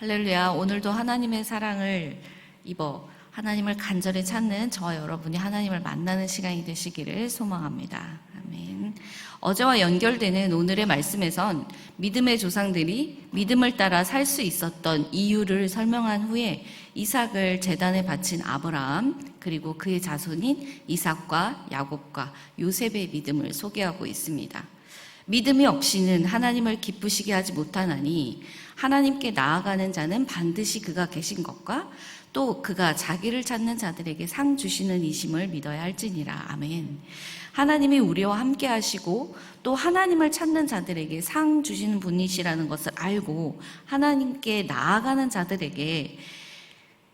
할렐루야. 오늘도 하나님의 사랑을 입어 하나님을 간절히 찾는 저와 여러분이 하나님을 만나는 시간이 되시기를 소망합니다. 아멘. 어제와 연결되는 오늘의 말씀에선 믿음의 조상들이 믿음을 따라 살 수 있었던 이유를 설명한 후에 이삭을 제단에 바친 아브라함, 그리고 그의 자손인 이삭과 야곱과 요셉의 믿음을 소개하고 있습니다. 믿음이 없이는 하나님을 기쁘시게 하지 못하나니 하나님께 나아가는 자는 반드시 그가 계신 것과 또 그가 자기를 찾는 자들에게 상 주시는 이심을 믿어야 할지니라. 아멘. 하나님이 우리와 함께 하시고 또 하나님을 찾는 자들에게 상 주시는 분이시라는 것을 알고 하나님께 나아가는 자들에게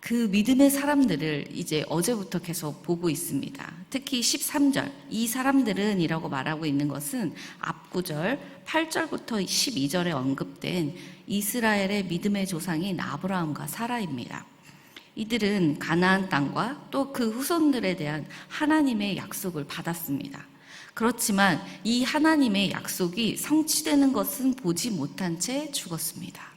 그 믿음의 사람들을 이제 어제부터 계속 보고 있습니다. 특히 13절, 이 사람들은 이라고 말하고 있는 것은 앞구절 8절부터 12절에 언급된 이스라엘의 믿음의 조상인 아브라함과 사라입니다. 이들은 가나안 땅과 또 그 후손들에 대한 하나님의 약속을 받았습니다. 그렇지만 이 하나님의 약속이 성취되는 것은 보지 못한 채 죽었습니다.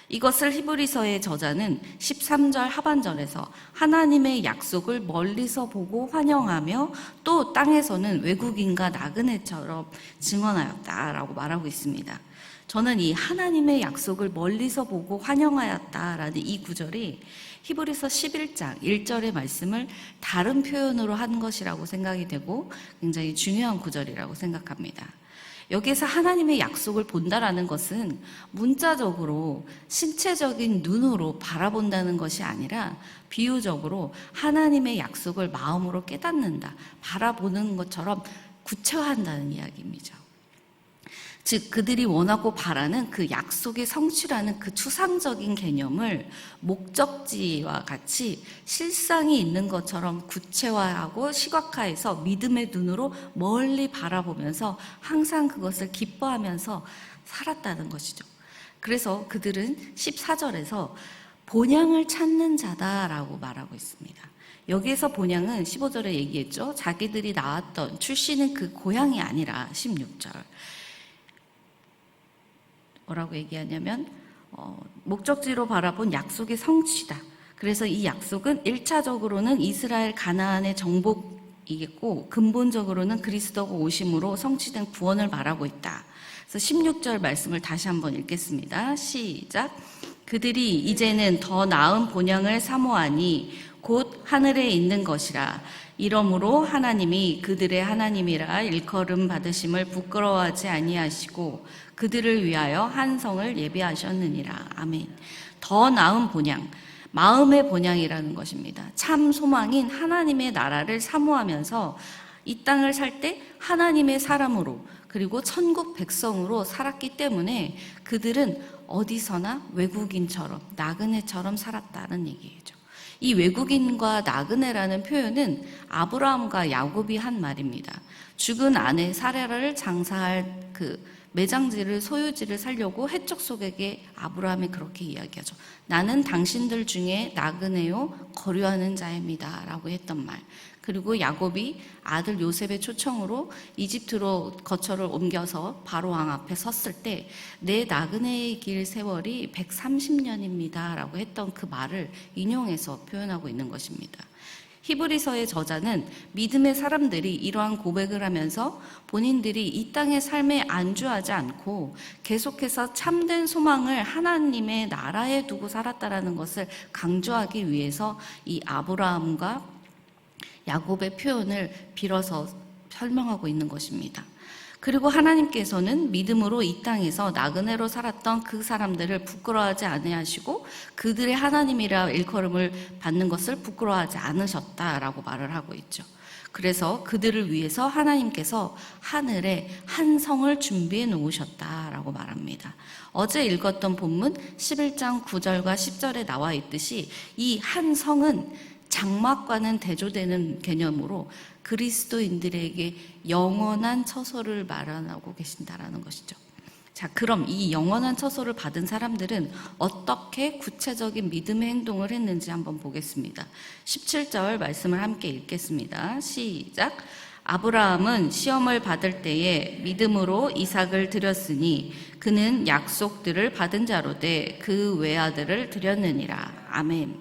이것을 히브리서의 저자는 13절 하반절에서 하나님의 약속을 멀리서 보고 환영하며 또 땅에서는 외국인과 나그네처럼 증언하였다라고 말하고 있습니다. 저는 이 하나님의 약속을 멀리서 보고 환영하였다라는 이 구절이 히브리서 11장 1절의 말씀을 다른 표현으로 한 것이라고 생각이 되고 굉장히 중요한 구절이라고 생각합니다. 여기에서 하나님의 약속을 본다라는 것은 문자적으로 신체적인 눈으로 바라본다는 것이 아니라 비유적으로 하나님의 약속을 마음으로 깨닫는다, 바라보는 것처럼 구체화한다는 이야기입니다. 즉 그들이 원하고 바라는 그 약속의 성취라는 그 추상적인 개념을 목적지와 같이 실상이 있는 것처럼 구체화하고 시각화해서 믿음의 눈으로 멀리 바라보면서 항상 그것을 기뻐하면서 살았다는 것이죠. 그래서 그들은 14절에서 본향을 찾는 자다라고 말하고 있습니다. 여기에서 본향은 15절에 얘기했죠. 자기들이 나왔던 출신은 그 고향이 아니라 16절. 뭐라고 얘기하냐면 목적지로 바라본 약속의 성취다. 그래서 이 약속은 1차적으로는 이스라엘 가나안의 정복이겠고 근본적으로는 그리스도가 오심으로 성취된 구원을 말하고 있다. 그래서 16절 말씀을 다시 한번 읽겠습니다. 시작. 그들이 이제는 더 나은 본향을 사모하니 곧 하늘에 있는 것이라. 이러므로 하나님이 그들의 하나님이라 일컬음 받으심을 부끄러워하지 아니하시고 그들을 위하여 한 성을 예비하셨느니라. 아멘. 더 나은 본향, 마음의 본향이라는 것입니다. 참 소망인 하나님의 나라를 사모하면서 이 땅을 살 때 하나님의 사람으로 그리고 천국 백성으로 살았기 때문에 그들은 어디서나 외국인처럼 나그네처럼 살았다는 얘기죠. 이 외국인과 나그네라는 표현은 아브라함과 야곱이 한 말입니다. 죽은 아내 사라를 장사할 그 매장지를 소유지를 살려고 해족속에게 아브라함이 그렇게 이야기하죠. 나는 당신들 중에 나그네요 거류하는 자입니다 라고 했던 말. 그리고 야곱이 아들 요셉의 초청으로 이집트로 거처를 옮겨서 바로왕 앞에 섰을 때 내 나그네의 길 세월이 130년입니다 라고 했던 그 말을 인용해서 표현하고 있는 것입니다. 히브리서의 저자는 믿음의 사람들이 이러한 고백을 하면서 본인들이 이 땅의 삶에 안주하지 않고 계속해서 참된 소망을 하나님의 나라에 두고 살았다라는 것을 강조하기 위해서 이 아브라함과 야곱의 표현을 빌어서 설명하고 있는 것입니다. 그리고 하나님께서는 믿음으로 이 땅에서 나그네로 살았던 그 사람들을 부끄러워하지 아니하시고 그들의 하나님이라 일컬음을 받는 것을 부끄러워하지 않으셨다라고 말을 하고 있죠. 그래서 그들을 위해서 하나님께서 하늘에 한 성을 준비해 놓으셨다라고 말합니다. 어제 읽었던 본문 11장 9절과 10절에 나와 있듯이 이 한 성은 장막과는 대조되는 개념으로 그리스도인들에게 영원한 처소를 마련하고 계신다라는 것이죠. 자, 그럼 이 영원한 처소를 받은 사람들은 어떻게 구체적인 믿음의 행동을 했는지 한번 보겠습니다. 17절 말씀을 함께 읽겠습니다. 시작. 아브라함은 시험을 받을 때에 믿음으로 이삭을 드렸으니 그는 약속들을 받은 자로되 그 외아들을 드렸느니라. 아멘.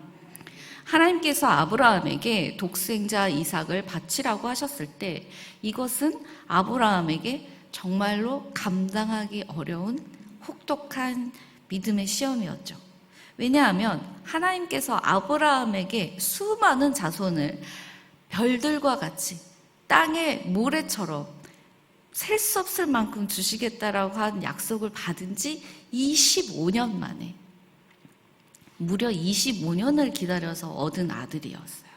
하나님께서 아브라함에게 독생자 이삭을 바치라고 하셨을 때 이것은 아브라함에게 정말로 감당하기 어려운 혹독한 믿음의 시험이었죠. 왜냐하면 하나님께서 아브라함에게 수많은 자손을 별들과 같이 땅의 모래처럼 셀 수 없을 만큼 주시겠다라고 한 약속을 받은 지 25년 만에, 무려 25년을 기다려서 얻은 아들이었어요.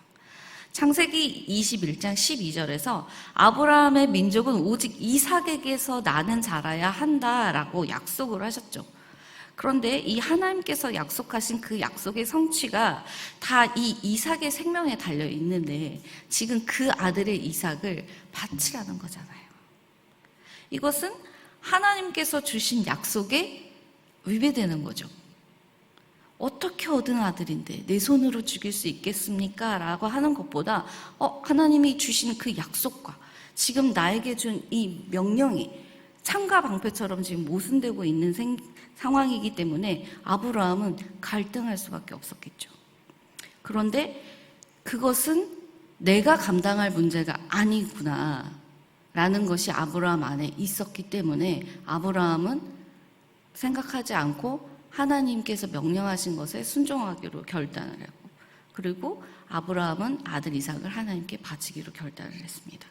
창세기 21장 12절에서 아브라함의 민족은 오직 이삭에게서 나는 자라야 한다라고 약속을 하셨죠. 그런데 이 하나님께서 약속하신 그 약속의 성취가 다 이 이삭의 생명에 달려 있는데 지금 그 아들의 이삭을 바치라는 거잖아요. 이것은 하나님께서 주신 약속에 위배되는 거죠. 어떻게 얻은 아들인데 내 손으로 죽일 수 있겠습니까? 라고 하는 것보다 하나님이 주신 그 약속과 지금 나에게 준 이 명령이 창과 방패처럼 지금 모순되고 있는 상황이기 때문에 아브라함은 갈등할 수밖에 없었겠죠. 그런데 그것은 내가 감당할 문제가 아니구나 라는 것이 아브라함 안에 있었기 때문에 아브라함은 생각하지 않고 하나님께서 명령하신 것에 순종하기로 결단을 하고, 그리고 아브라함은 아들 이삭을 하나님께 바치기로 결단을 했습니다.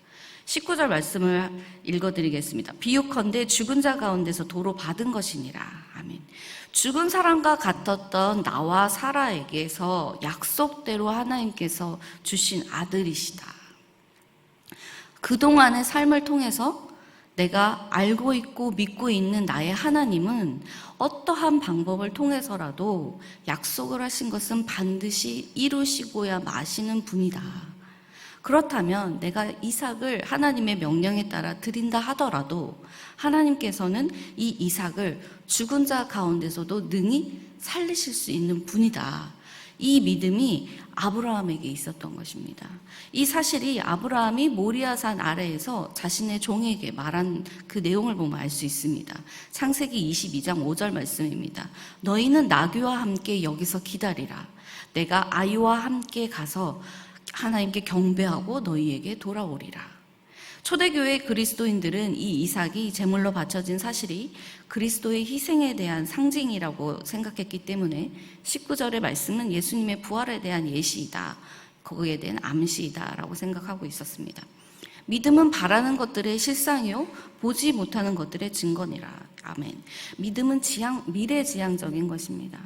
19절 말씀을 읽어드리겠습니다. 비유컨대 죽은 자 가운데서 도로 받은 것이니라. 아멘. 죽은 사람과 같았던 나와 사라에게서 약속대로 하나님께서 주신 아들이시다. 그동안의 삶을 통해서 내가 알고 있고 믿고 있는 나의 하나님은 어떠한 방법을 통해서라도 약속을 하신 것은 반드시 이루시고야 마시는 분이다. 그렇다면 내가 이삭을 하나님의 명령에 따라 드린다 하더라도 하나님께서는 이 이삭을 죽은 자 가운데서도 능히 살리실 수 있는 분이다. 이 믿음이 아브라함에게 있었던 것입니다. 이 사실이 아브라함이 모리아산 아래에서 자신의 종에게 말한 그 내용을 보면 알 수 있습니다. 창세기 22장 5절 말씀입니다. 너희는 나귀와 함께 여기서 기다리라. 내가 아이와 함께 가서 하나님께 경배하고 너희에게 돌아오리라. 초대교회 그리스도인들은 이 이삭이 제물로 바쳐진 사실이 그리스도의 희생에 대한 상징이라고 생각했기 때문에 19절의 말씀은 예수님의 부활에 대한 예시이다, 거기에 대한 암시이다 라고 생각하고 있었습니다. 믿음은 바라는 것들의 실상이요 보지 못하는 것들의 증거니라. 아멘. 믿음은 미래지향적인 것입니다.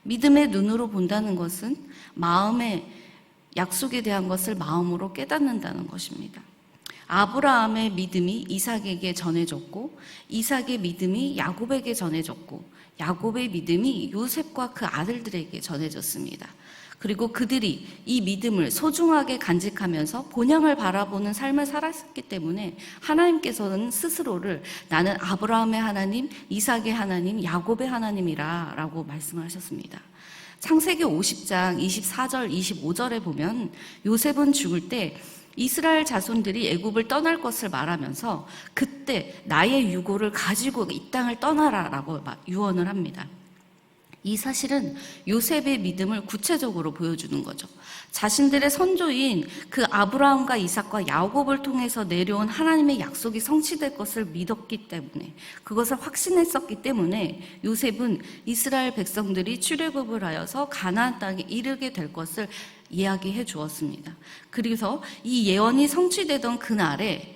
믿음의 눈으로 본다는 것은 마음의 약속에 대한 것을 마음으로 깨닫는다는 것입니다. 아브라함의 믿음이 이삭에게 전해졌고, 이삭의 믿음이 야곱에게 전해졌고, 야곱의 믿음이 요셉과 그 아들들에게 전해졌습니다. 그리고 그들이 이 믿음을 소중하게 간직하면서 본향을 바라보는 삶을 살았기 때문에 하나님께서는 스스로를 나는 아브라함의 하나님, 이삭의 하나님, 야곱의 하나님이라 라고 말씀하셨습니다. 창세기 50장 24절 25절에 보면 요셉은 죽을 때 이스라엘 자손들이 애굽을 떠날 것을 말하면서 그때 나의 유고를 가지고 이 땅을 떠나라라고 유언을 합니다. 이 사실은 요셉의 믿음을 구체적으로 보여주는 거죠. 자신들의 선조인 그 아브라함과 이삭과 야곱을 통해서 내려온 하나님의 약속이 성취될 것을 믿었기 때문에, 그것을 확신했었기 때문에 요셉은 이스라엘 백성들이 출애굽을 하여서 가나안 땅에 이르게 될 것을 이야기해 주었습니다. 그래서 이 예언이 성취되던 그날에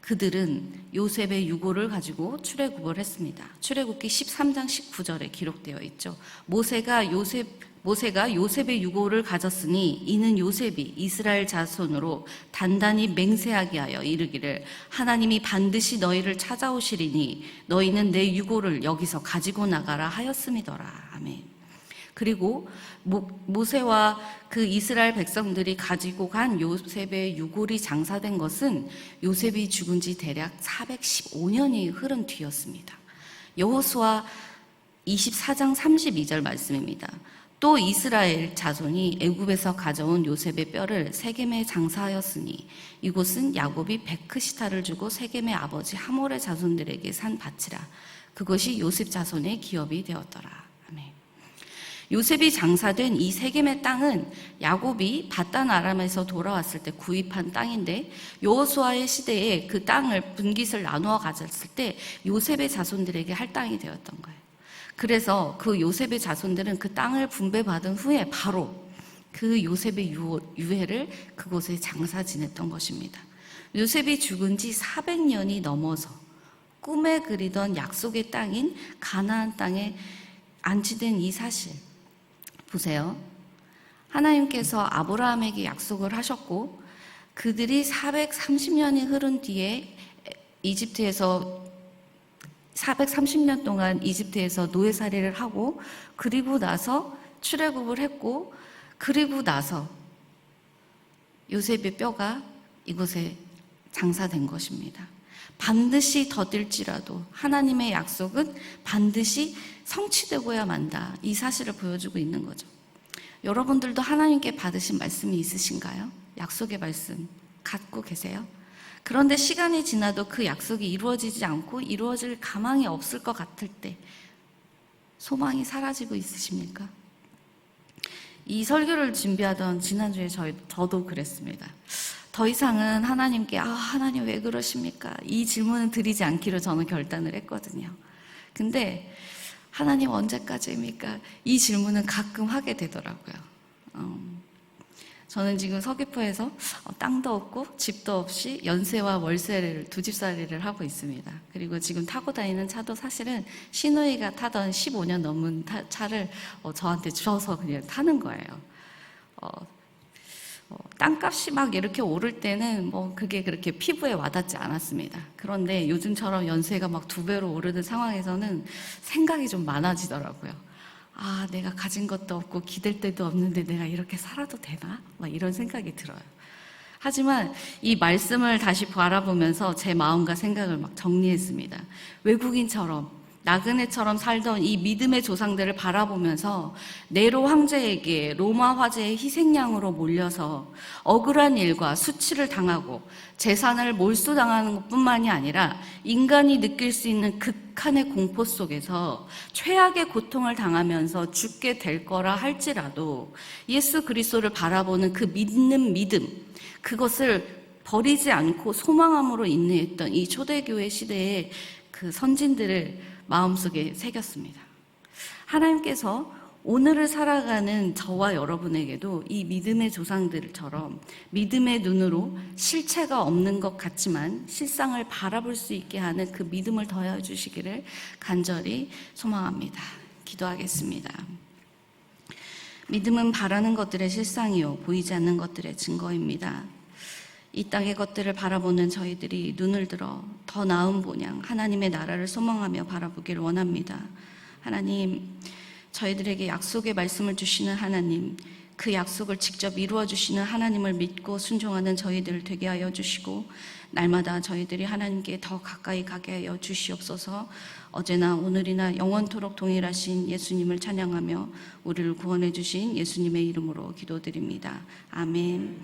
그들은 요셉의 유고를 가지고 출애굽을 했습니다. 출애굽기 13장 19절에 기록되어 있죠. 모세가 요셉의 유고를 가졌으니 이는 요셉이 이스라엘 자손으로 단단히 맹세하게 하여 이르기를 하나님이 반드시 너희를 찾아오시리니 너희는 내 유고를 여기서 가지고 나가라 하였음이더라. 아멘. 그리고 모세와 그 이스라엘 백성들이 가지고 간 요셉의 유골이 장사된 것은 요셉이 죽은 지 대략 415년이 흐른 뒤였습니다. 여호수아 24장 32절 말씀입니다. 또 이스라엘 자손이 애굽에서 가져온 요셉의 뼈를 세겜에 장사하였으니 이곳은 야곱이 베크시타를 주고 세겜의 아버지 하몰의 자손들에게 산 밭이라. 그것이 요셉 자손의 기업이 되었더라. 아멘. 요셉이 장사된 이 세겜의 땅은 야곱이 바단 아람에서 돌아왔을 때 구입한 땅인데, 여호수아의 시대에 그 땅을 분깃을 나누어 가졌을 때 요셉의 자손들에게 할 땅이 되었던 거예요. 그래서 그 요셉의 자손들은 그 땅을 분배받은 후에 바로 그 요셉의 유해를 그곳에 장사 지냈던 것입니다. 요셉이 죽은 지 400년이 넘어서 꿈에 그리던 약속의 땅인 가나안 땅에 안치된 이 사실 보세요. 하나님께서 아브라함에게 약속을 하셨고, 그들이 430년이 흐른 뒤에 430년 동안 이집트에서 노예살이를 하고, 그리고 나서 출애굽을 했고, 그리고 나서 요셉의 뼈가 이곳에 장사된 것입니다. 반드시 더딜지라도 하나님의 약속은 반드시 성취되고야 만다, 이 사실을 보여주고 있는 거죠. 여러분들도 하나님께 받으신 말씀이 있으신가요? 약속의 말씀 갖고 계세요? 그런데 시간이 지나도 그 약속이 이루어지지 않고 이루어질 가망이 없을 것 같을 때 소망이 사라지고 있으십니까? 이 설교를 준비하던 지난주에 저도 그랬습니다. 더 이상은 하나님께 하나님 왜 그러십니까? 이 질문을 드리지 않기로 저는 결단을 했거든요. 근데 하나님 언제까지입니까? 이 질문은 가끔 하게 되더라고요. 저는 지금 서귀포에서 땅도 없고 집도 없이 연세와 월세를 두 집살이를 하고 있습니다. 그리고 지금 타고 다니는 차도 사실은 시누이가 타던 15년 넘은 차를 저한테 주셔서 그냥 타는 거예요. 땅값이 막 이렇게 오를 때는 그게 그렇게 피부에 와닿지 않았습니다. 그런데 요즘처럼 연세가 막 2배로 오르는 상황에서는 생각이 좀 많아지더라고요. 내가 가진 것도 없고 기댈 데도 없는데 내가 이렇게 살아도 되나? 막 이런 생각이 들어요. 하지만 이 말씀을 다시 바라보면서 제 마음과 생각을 막 정리했습니다. 외국인처럼 나그네처럼 살던 이 믿음의 조상들을 바라보면서 네로 황제에게 로마 화제의 희생양으로 몰려서 억울한 일과 수치를 당하고 재산을 몰수당하는 것뿐만이 아니라 인간이 느낄 수 있는 극한의 공포 속에서 최악의 고통을 당하면서 죽게 될 거라 할지라도 예수 그리스도를 바라보는 그 믿는 믿음, 그것을 버리지 않고 소망함으로 인내했던 이 초대교회 시대의 그 선진들을 마음속에 새겼습니다. 하나님께서 오늘을 살아가는 저와 여러분에게도 이 믿음의 조상들처럼 믿음의 눈으로 실체가 없는 것 같지만 실상을 바라볼 수 있게 하는 그 믿음을 더해 주시기를 간절히 소망합니다. 기도하겠습니다. 믿음은 바라는 것들의 실상이요 보이지 않는 것들의 증거입니다. 이 땅의 것들을 바라보는 저희들이 눈을 들어 더 나은 본향 하나님의 나라를 소망하며 바라보기를 원합니다. 하나님, 저희들에게 약속의 말씀을 주시는 하나님, 그 약속을 직접 이루어 주시는 하나님을 믿고 순종하는 저희들 되게 하여 주시고, 날마다 저희들이 하나님께 더 가까이 가게 하여 주시옵소서. 어제나 오늘이나 영원토록 동일하신 예수님을 찬양하며 우리를 구원해 주신 예수님의 이름으로 기도드립니다. 아멘.